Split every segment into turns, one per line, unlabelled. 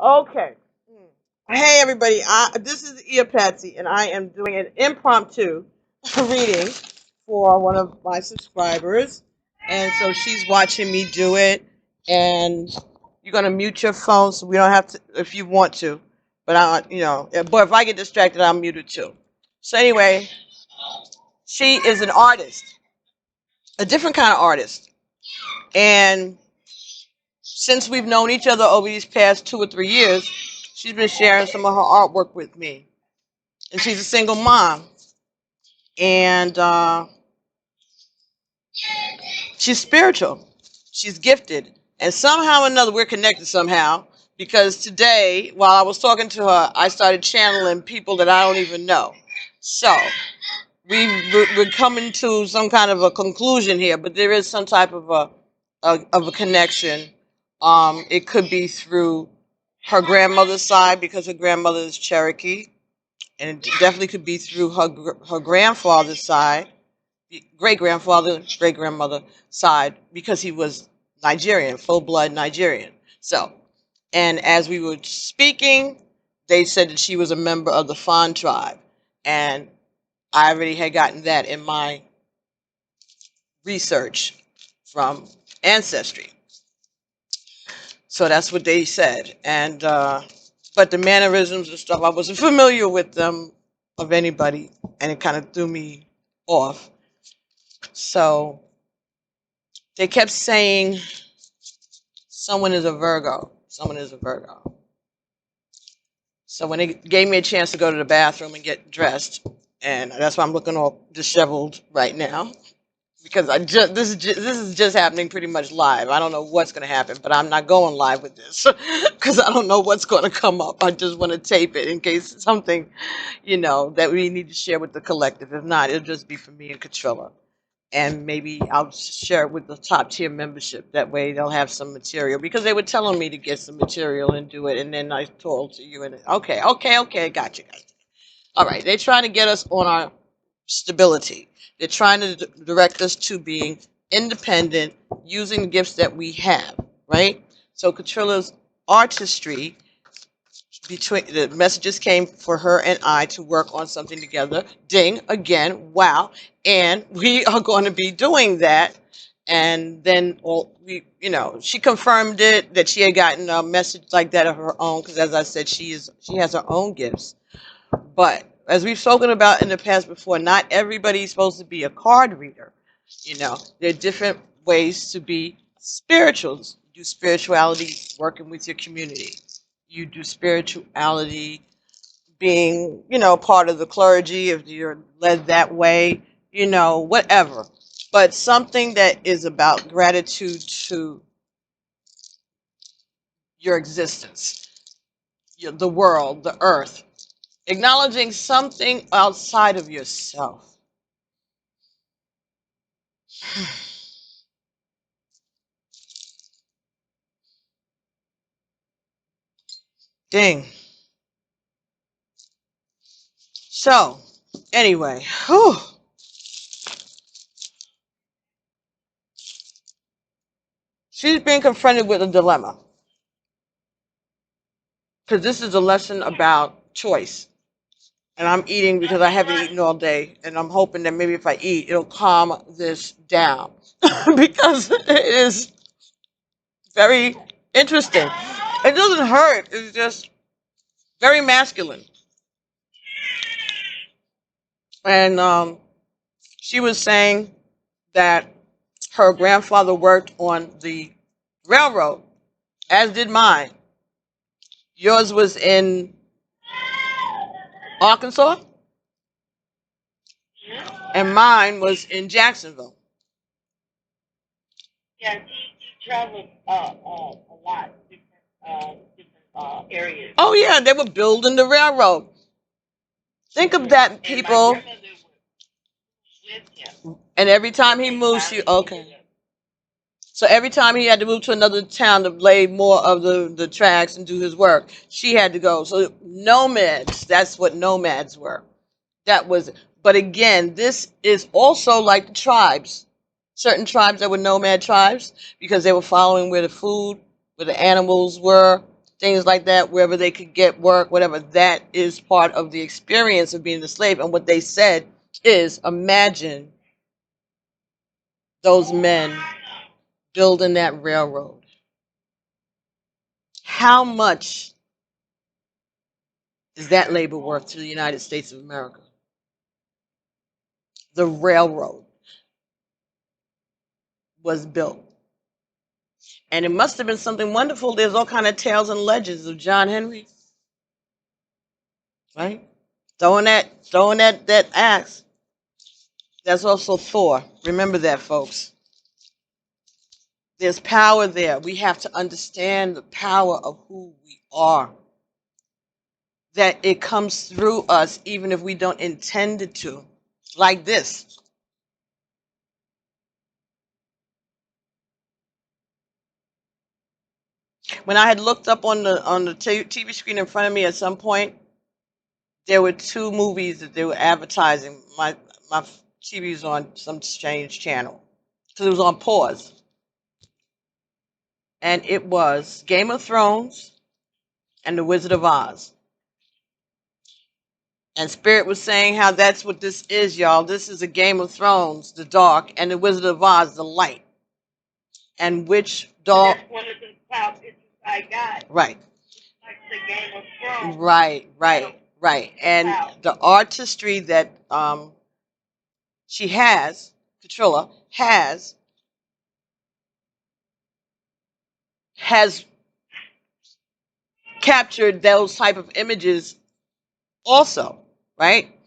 Okay. Hey everybody, this is Ia Patsy, and I am doing an impromptu reading for one of my subscribers, and so she's watching me do it. And you're gonna mute your phone, so we don't have to, if you want to. But but if I get distracted, I'll mute it too. So anyway, she is an artist, a different kind of artist, and since we've known each other over these past 2 or 3 years, she's been sharing some of her artwork with me. And she's a single mom, and she's spiritual, she's gifted, and somehow or another we're connected somehow, because today while I was talking to her, I started channeling people that I don't even know. So we're coming to some kind of a conclusion here, but there is some type of a connection. It could be through her grandmother's side, because her grandmother is Cherokee, and it definitely could be through her grandfather's side, great grandmother side, because he was Nigerian, full blood Nigerian. So, and as we were speaking, they said that she was a member of the Fon tribe, and I already had gotten that in my research from Ancestry. So that's what they said, and but the mannerisms and stuff, I wasn't familiar with them of anybody, and it kind of threw me off. So they kept saying someone is a Virgo, someone is a Virgo. So when they gave me a chance to go to the bathroom and get dressed, and that's why I'm looking all disheveled right now, because this is just happening pretty much live. I don't know what's going to happen, but I'm not going live with this because I don't know what's going to come up. I just want to tape it in case it's something, that we need to share with the collective. If not, it'll just be for me and Katrilla. And maybe I'll share it with the top tier membership. That way they'll have some material, because they were telling me to get some material and do it. And then I told to you, and okay, gotcha. All right, they're trying to get us on our stability. They're trying to direct us to being independent, using the gifts that we have, right? So Katrilla's artistry, between the messages came for her and I to work on something together. Ding, again, wow. And we are going to be doing that. And then she confirmed it, that she had gotten a message like that of her own, because as I said, she has her own gifts. But as we've spoken about in the past before, not everybody's supposed to be a card reader. There are different ways to be spirituals. You do spirituality working with your community. You do spirituality being, part of the clergy, if you're led that way, whatever. But something that is about gratitude to your existence, the world, the earth. Acknowledging something outside of yourself. Ding. So, anyway, whew. She's being confronted with a dilemma. Because this is a lesson about choice. And I'm eating because I haven't eaten all day. And I'm hoping that maybe if I eat, it'll calm this down. Because it is very interesting. It doesn't hurt. It's just very masculine. And she was saying that her grandfather worked on the railroad, as did mine. Yours was in Arkansas, and mine was in Jacksonville.
Yeah, he traveled a lot, different areas.
Oh yeah, they were building the railroad. Think of that, people. And every time he moved, so every time he had to move to another town to lay more of the tracks and do his work, she had to go. So nomads, that's what nomads were. That was, but again, this is also like the tribes. Certain tribes that were nomad tribes, because they were following where the food, where the animals were. things like that, wherever they could get work, whatever. That is part of the experience of being a slave. And what they said is, imagine those men building that railroad. How much is that labor worth to the United States of America? The railroad was built. And it must have been something wonderful. There's all kind of tales and legends of John Henry, right? Throwing that axe. That's also Thor. Remember that, folks. There's power there. We have to understand the power of who we are. That it comes through us even if we don't intend it to. Like this. When I had looked up on the TV screen in front of me at some point, there were 2 movies that they were advertising. My TV was on some strange channel because it was on pause. And it was Game of Thrones and The Wizard of Oz. And Spirit was saying how that's what this is, y'all. This is a Game of Thrones, the dark, and The Wizard of Oz, the light. And which dog?
That's one of the cloud pictures I got.
Right.
Like the Game of Thrones.
Right. And the artistry that she has, Katrilla, has captured those type of images also, right?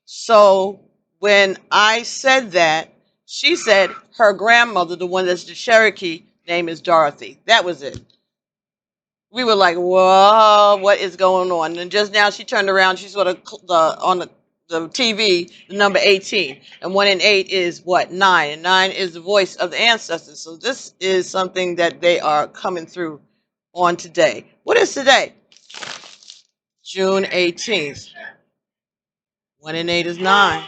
So when I said that, she said her grandmother, the one that's the Cherokee, name is Dorothy. That was it. We were like, whoa, what is going on? And just now she turned around, she saw on the TV, the number 18. And 1 and 8 is what? 9. And 9 is the voice of the ancestors. So this is something that they are coming through on today. What is today? June 18th. 1 and 8 is 9.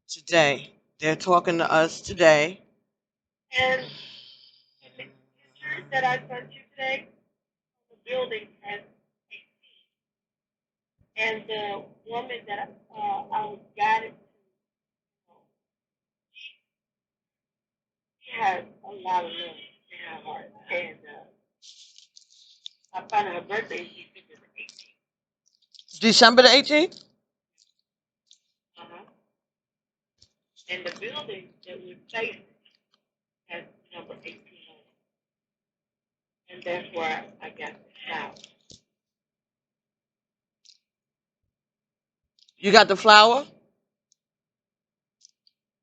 Today. They're talking to us today.
And in the pictures that I sent you today, the building has 18. And the woman that I was guided to, she has a lot of love in her heart. And I found her birthday is December the 18th.
December the 18th?
Uh-huh. And the building that we're facing has number 18 on it. And that's where I got the house.
You got the flower?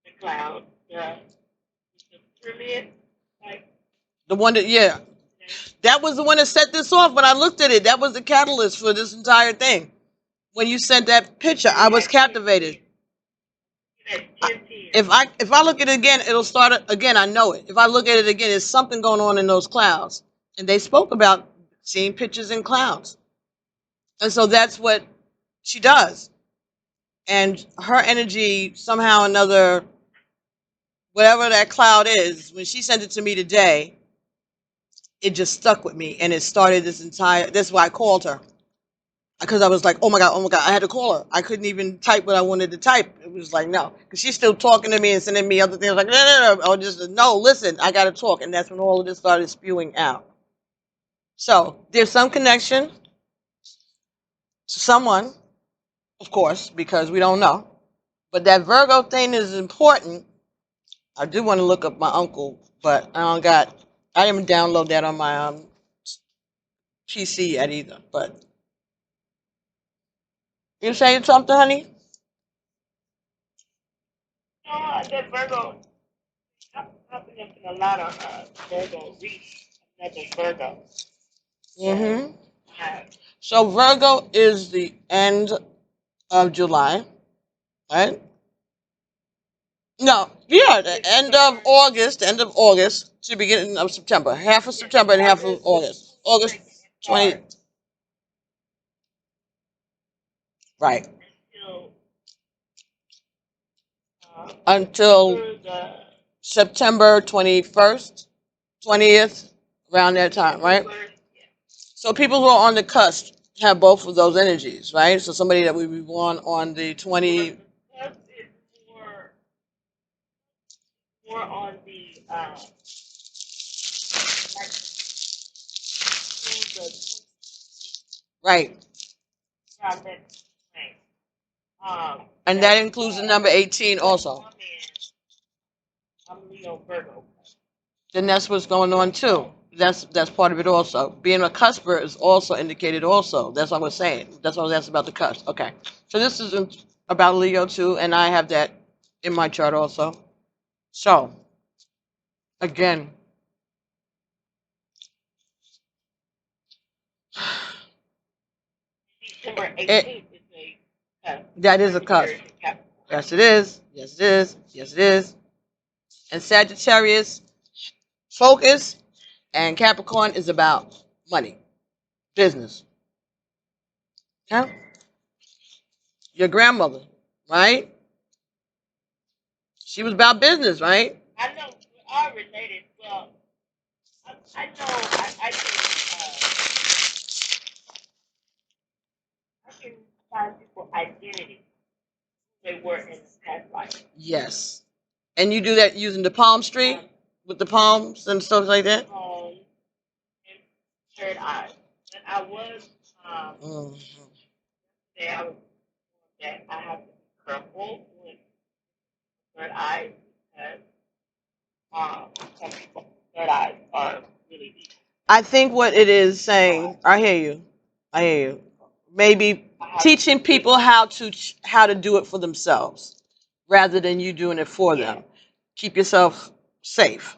The cloud, the pyramid, like
The one that, yeah. That was the one that set this off when I looked at it. That was the catalyst for this entire thing. When you sent that picture, I was captivated. If I look at it again, it'll start again. I know it. If I look at it again, there's something going on in those clouds. And they spoke about seeing pictures in clouds. And so that's what she does. And her energy, somehow or another, whatever that cloud is, when she sent it to me today, it just stuck with me. And it started that's why I called her. Because I was like, oh my God, I had to call her. I couldn't even type what I wanted to type. It was like, no. Because she's still talking to me and sending me other things like, no. Or just, no, listen, I got to talk. And that's when all of this started spewing out. So there's some connection to someone, of course, because we don't know. But that Virgo thing is important. I do want to look up my uncle, but I didn't download that on my PC yet either. But you saying something, honey?
no, I said Virgo. I've been in a lot of Virgo reading. Another Virgo.
Mm-hmm. So Virgo is the end of July, right? No, yeah, the end of August to beginning of September. Half of September and half of August. August 20. Right. Until September 21st, 20th, around that time, right? So people who are on the cusp have both of those energies, right? So somebody that would be born on the
Well,
20.
because it's more on the like through the 26
Right.
around that thing.
And that includes the number 18
But
also.
I'm Leo Virgo.
Then that's what's going on too. That's part of it also. Being a cusper is also indicated also. That's what I was saying. That's what I was asking about the cusp. Okay. So this is about Leo too, and I have that in my chart also. So again,
December 18th is a
that is a cusp. Yes, it is. Yes, it is. Yes, it is. And Sagittarius, focus, and Capricorn is about money, business. Okay? Your grandmother, right? She was about business, right?
I know we are related. Well, I know I can find people's identity they were in the past life.
Yes. And you do that using the palmistry with the palms and stuff like that?
And third eye. And I was say I was that I have to be careful with third eye because some people third eyes are really deep.
I think what it is saying, I hear you. I hear you. Maybe teaching people how to do it for themselves rather than you doing it for them. Keep yourself safe.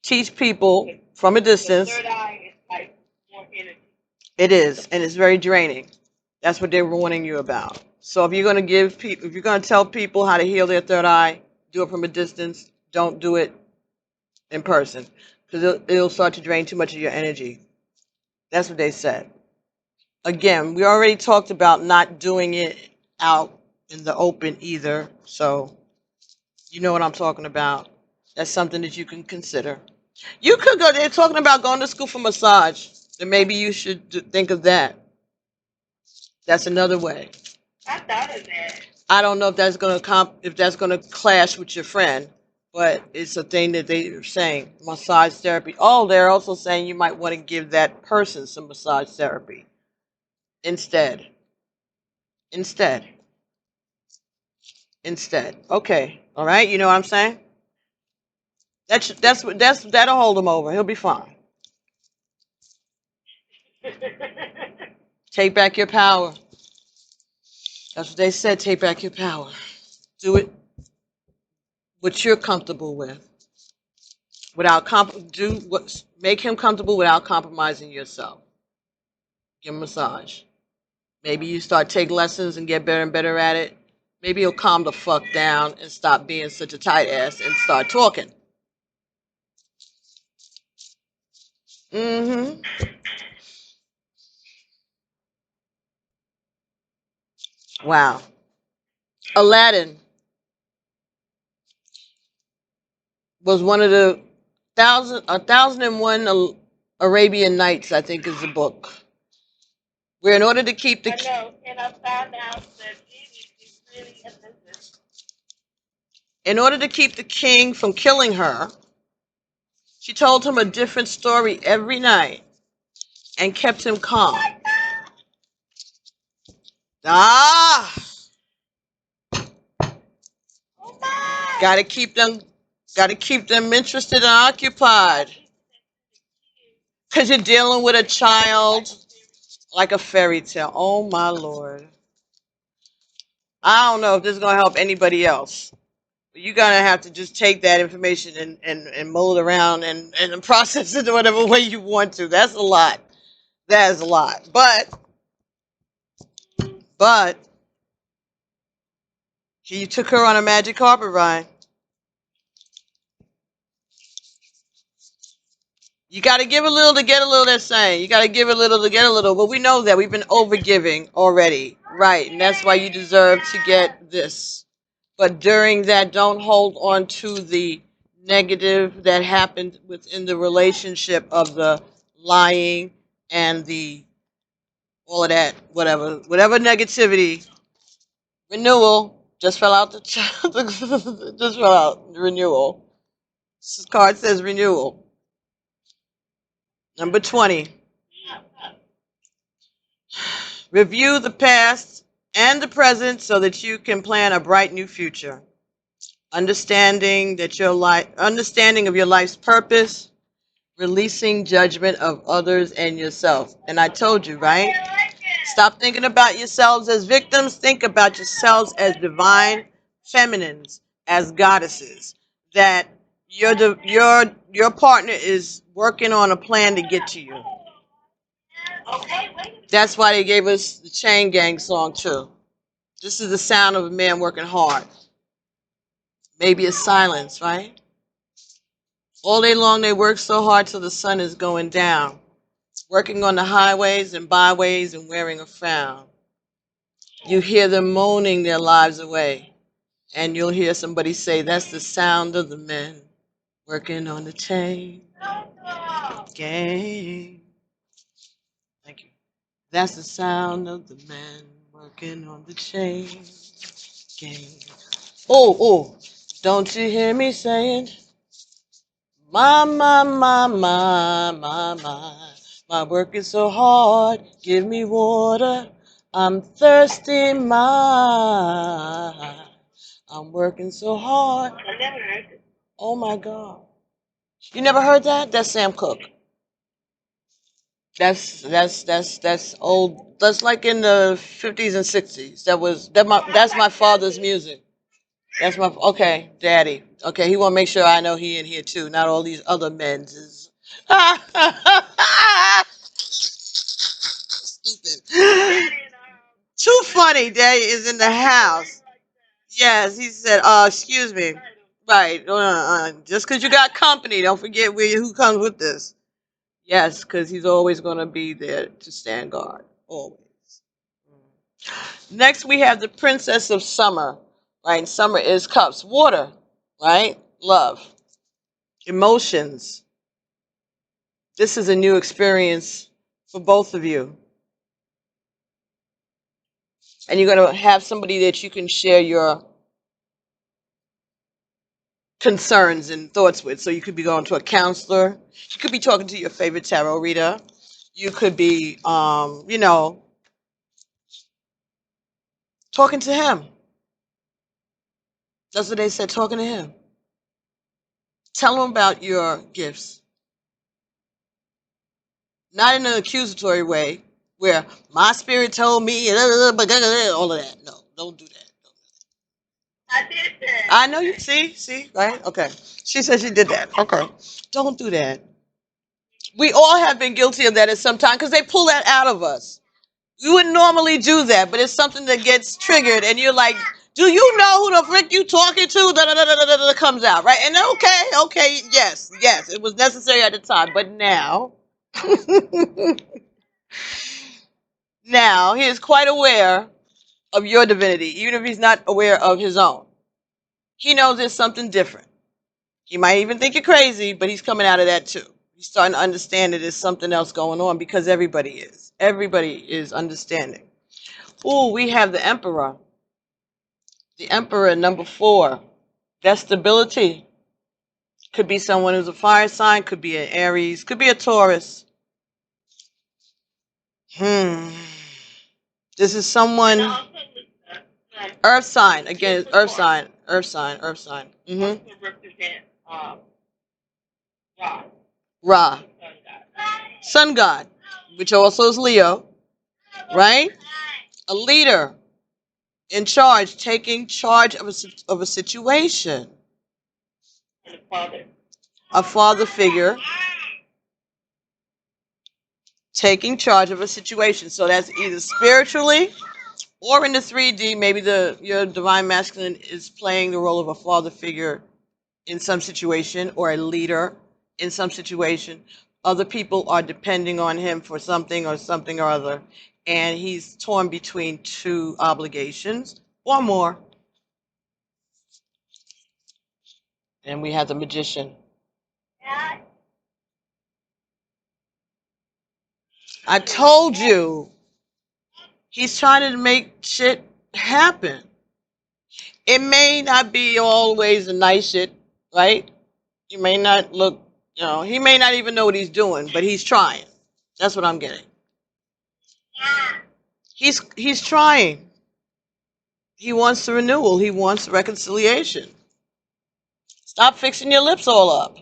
Teach people from a
The
distance.
third eye is like more energy.
It is, and it's very draining. That's what they're warning you about. So if you're going to give people, if you're going to tell people how to heal their third eye, do it from a distance. Don't do it in person because it'll start to drain too much of your energy. That's what they said. Again, we already talked about not doing it out in the open either. So you know what I'm talking about. That's something that you can consider. You could go. They're talking about going to school for massage. Then maybe you should think of that. That's another way.
I thought of that.
I don't know if that's gonna clash with your friend, but it's a thing that they are saying. Massage therapy. Oh, they're also saying you might want to give that person some massage therapy instead. Instead. Instead. Okay. All right. You know what I'm saying? That'll hold him over. He'll be fine. Take back your power. That's what they said. Take back your power. Do it what you're comfortable with. Make him comfortable without compromising yourself. Give him a massage. Maybe you start take lessons and get better and better at it. Maybe he'll calm the fuck down and stop being such a tight ass and start talking. Mm-hmm. Wow. Aladdin was one of the 1001 Arabian Nights, I think is the book. Where in order to keep the
I know, and I found out that Genie is really a business.
in order to keep the king from killing her, she told him a different story every night and kept him calm. Ah,
Oh my!
gotta keep them interested and occupied. Cause you're dealing with a child like a fairy tale. Oh my lord. I don't know if this is gonna help anybody else. But you're gonna have to just take that information and mold around and process it whatever way you want to. That's a lot. That is a lot. But you took her on a magic carpet ride. You got to give a little to get a little, they're saying. You got to give a little to get a little. But we know that. We've been overgiving already. Right. And that's why you deserve to get this. But during that, don't hold on to the negative that happened within the relationship of the lying and all of that, whatever negativity. Renewal just fell out just fell out. Renewal. This card says renewal. Number 20. Review the past and the present so that you can plan a bright new future. Understanding of your life's purpose, releasing judgment of others and yourself. And I told you, right? Stop thinking about yourselves as victims. Think about yourselves as divine feminines, as goddesses. That your partner is working on a plan to get to you. That's why they gave us the Chain Gang song too. This is the sound of a man working hard. Maybe it's silence, right? All day long they work so hard till the sun is going down, working on the highways and byways and wearing a frown. You hear them moaning their lives away, and you'll hear somebody say, that's the sound of the men working on the chain gang. Thank you. That's the sound of the men working on the chain gang. Oh, don't you hear me saying, my work is so hard, give me water, I'm thirsty, I'm working so hard.
I never heard it.
Oh my God. You never heard that? That's Sam Cooke. That's old. That's like in the 50s and 60s. That's my father's music. That's my okay, daddy. Okay, he want to make sure I know he in here too, not all these other men's. Stupid. Too funny. Daddy is in the house. Yes, he said. Excuse me. Right. Just because you got company, don't forget who comes with this. Yes, because he's always going to be there to stand guard. Always. Next, we have the Princess of Summer. Right? Summer is cups. Water. Right? Love. Emotions. This is a new experience for both of you. And you're going to have somebody that you can share your concerns and thoughts with. So you could be going to a counselor. You could be talking to your favorite tarot reader. You could be, talking to him. That's what they said, talking to him. Tell him about your gifts. Not in an accusatory way, where my spirit told me, all of that. No, don't do that.
I did that.
I know you see, right? Okay. She said she did that. Okay. Don't do that. We all have been guilty of that at some time because they pull that out of us. You wouldn't normally do that, but it's something that gets triggered, and you're like, do you know who the frick you talking to? Comes out, right? And okay, yes, it was necessary at the time, but now, now he is quite aware of your divinity, even if he's not aware of his own. He knows there's something different. He might even think you're crazy, but he's coming out of that too. He's starting to understand that there's something else going on because everybody is. Everybody is understanding. Ooh, we have the Emperor. The Emperor, number 4. That's stability. Could be someone who's a fire sign, could be an Aries, could be a Taurus. This is someone. Earth sign. Again, Earth sign. Earth sign.
Also represent Ra.
Ra. Sun God, which also is Leo. Right? A leader. In charge, taking charge of a situation.
And a father.
A father figure taking charge of a situation. So that's either spiritually or in the 3D, maybe your divine masculine is playing the role of a father figure in some situation or a leader in some situation. Other people are depending on him for something or other. And he's torn between 2 obligations or more. And we have the Magician. I told you, he's trying to make shit happen. It may not be always a nice shit, right? He may not look, he may not even know what he's doing, but he's trying. That's what I'm getting. He's trying. He wants the renewal. He wants reconciliation. Stop fixing your lips all up.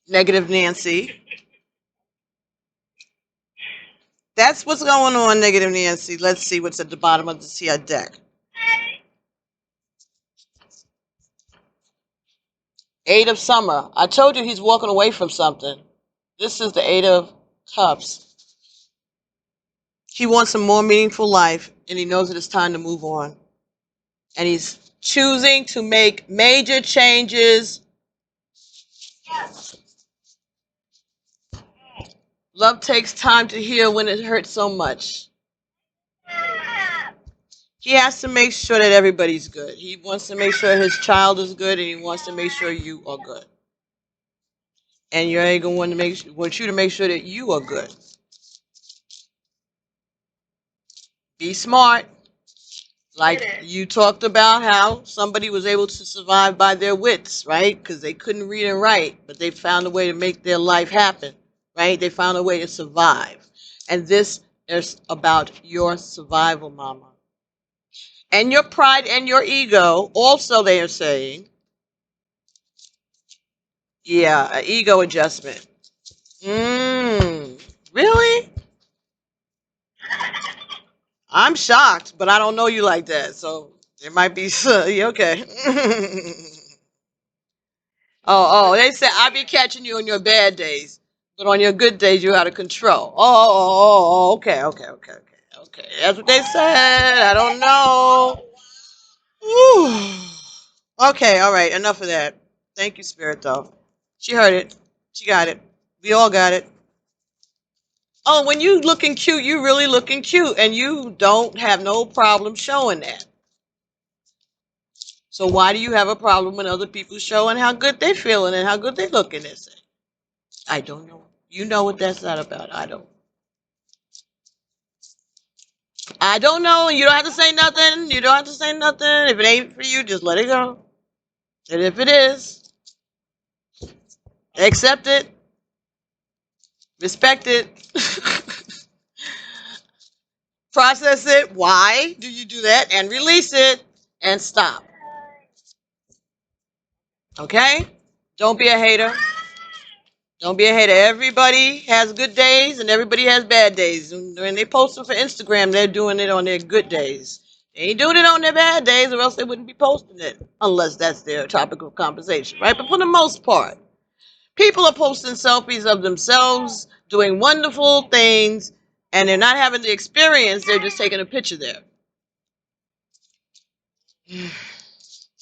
Negative Nancy. That's what's going on, Negative Nancy. Let's see what's at the bottom of the CI deck. Eight of Summer. I told you he's walking away from something. This is the Eight of Cups. He wants a more meaningful life, and he knows that it's time to move on. And he's choosing to make major changes. Love takes time to heal when it hurts so much. He has to make sure that everybody's good. He wants to make sure his child is good, and he wants to make sure you are good. And you're going to want you to make sure that you are good. Be smart. Like you talked about how somebody was able to survive by their wits, right? Because they couldn't read and write, but they found a way to make their life happen, right? They found a way to survive. And this is about your survival, mama. And your pride and your ego, also they are saying, yeah, an ego adjustment. Really? I'm shocked, but I don't know you like that, so it might be okay. They said I be catching you on your bad days, but on your good days you're out of control. Okay. That's what they said. I don't know. Whew. Okay, all right, enough of that. Thank you, Spirit, though. She heard it. She got it. We all got it. Oh, when you looking cute, you really looking cute, and you don't have no problem showing that. So why do you have a problem when other people showing how good they feeling and how good they looking? They say, I don't know. You know what that's not about. I don't. I don't know, and you don't have to say nothing. You don't have to say nothing. If it ain't for you, just let it go. And if it is, accept it. Respect it. Process it. Why do you do that? And release it. And stop. Okay? Don't be a hater. Don't be a hater. Everybody has good days and everybody has bad days. When they post them for Instagram, they're doing it on their good days. They ain't doing it on their bad days, or else they wouldn't be posting it. Unless that's their topic of conversation, right? But for the most part, people are posting selfies of themselves doing wonderful things, and they're not having the experience. They're just taking a picture there.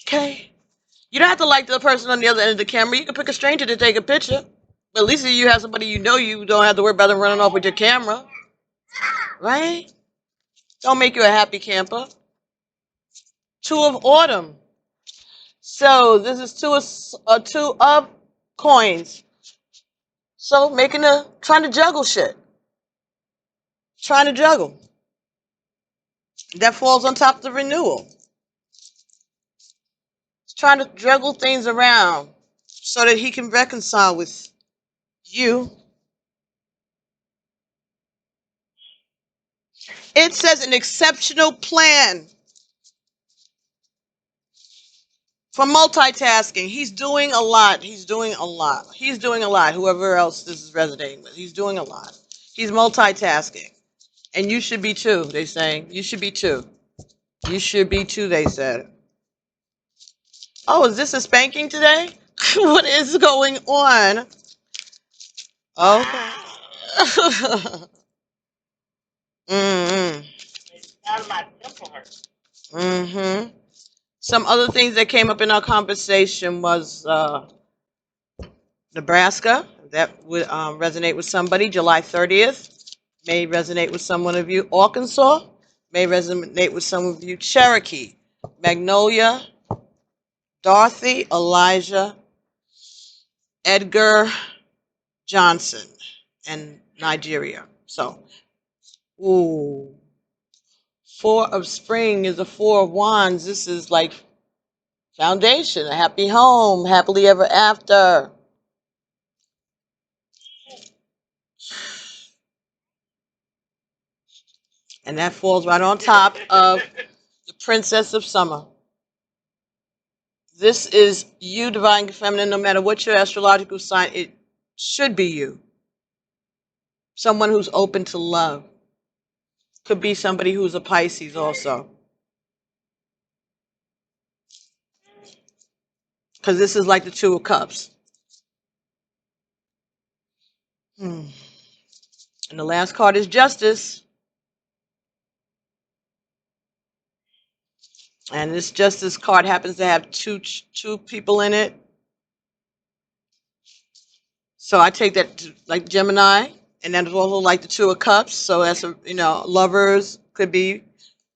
Okay? You don't have to like the person on the other end of the camera. You can pick a stranger to take a picture. But at least if you have somebody you know, you don't have to worry about them running off with your camera. Right? Don't make you a happy camper. Two of Autumn. So this is two of coins. So trying to juggle shit. Trying to juggle. That falls on top of the renewal. Trying to juggle things around so that he can reconcile with you. It says an exceptional plan for multitasking. He's doing a lot. He's doing a lot. He's doing a lot. Whoever else this is resonating with. He's doing a lot. He's multitasking. And you should be too, they're saying. You should be too. You should be too, they said. Oh, is this a spanking today? What is going on? Okay. Some other things that came up in our conversation was Nebraska. That would resonate with somebody. July 30th may resonate with someone of you. Arkansas may resonate with some of you. Cherokee, Magnolia, Dorothy, Elijah, Edgar Johnson, and Nigeria. So, ooh, Four of Spring is a Four of Wands. This is like foundation, a happy home, happily ever after. And that falls right on top of the Princess of Summer. This is you, Divine Feminine, no matter what your astrological sign, it should be you. Someone who's open to love. Could be somebody who's a Pisces also. Because this is like the Two of Cups. And the last card is Justice. And this Justice card happens to have two people in it. So I take that to, like Gemini. And then it's also like the Two of Cups. So that's, lovers could be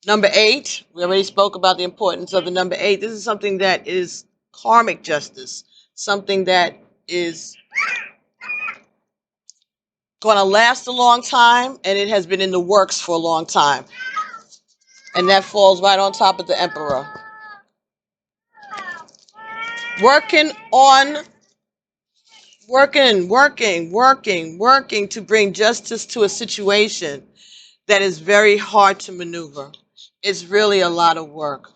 number 8. We already spoke about the importance of the number 8. This is something that is karmic justice. Something that is going to last a long time. And it has been in the works for a long time. And that falls right on top of the Emperor. Working to bring justice to a situation that is very hard to maneuver. It's really a lot of work.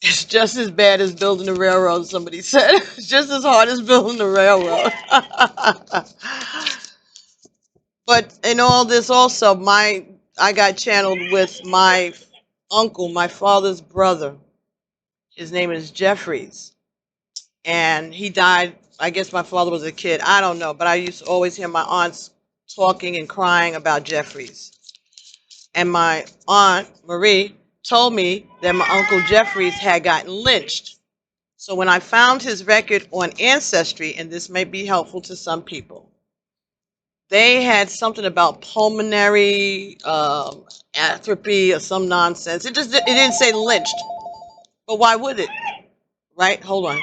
It's just as bad as building a railroad, somebody said. It's just as hard as building a railroad. But in all this also, I got channeled with my uncle, my father's brother. His name is Jeffries. And he died, I guess my father was a kid. I don't know. But I used to always hear my aunts talking and crying about Jeffries. And my aunt, Marie, told me that my uncle Jeffries had gotten lynched. So when I found his record on Ancestry, and this may be helpful to some people, they had something about pulmonary atrophy or some nonsense. It didn't say lynched. But why would it? Right? Hold on.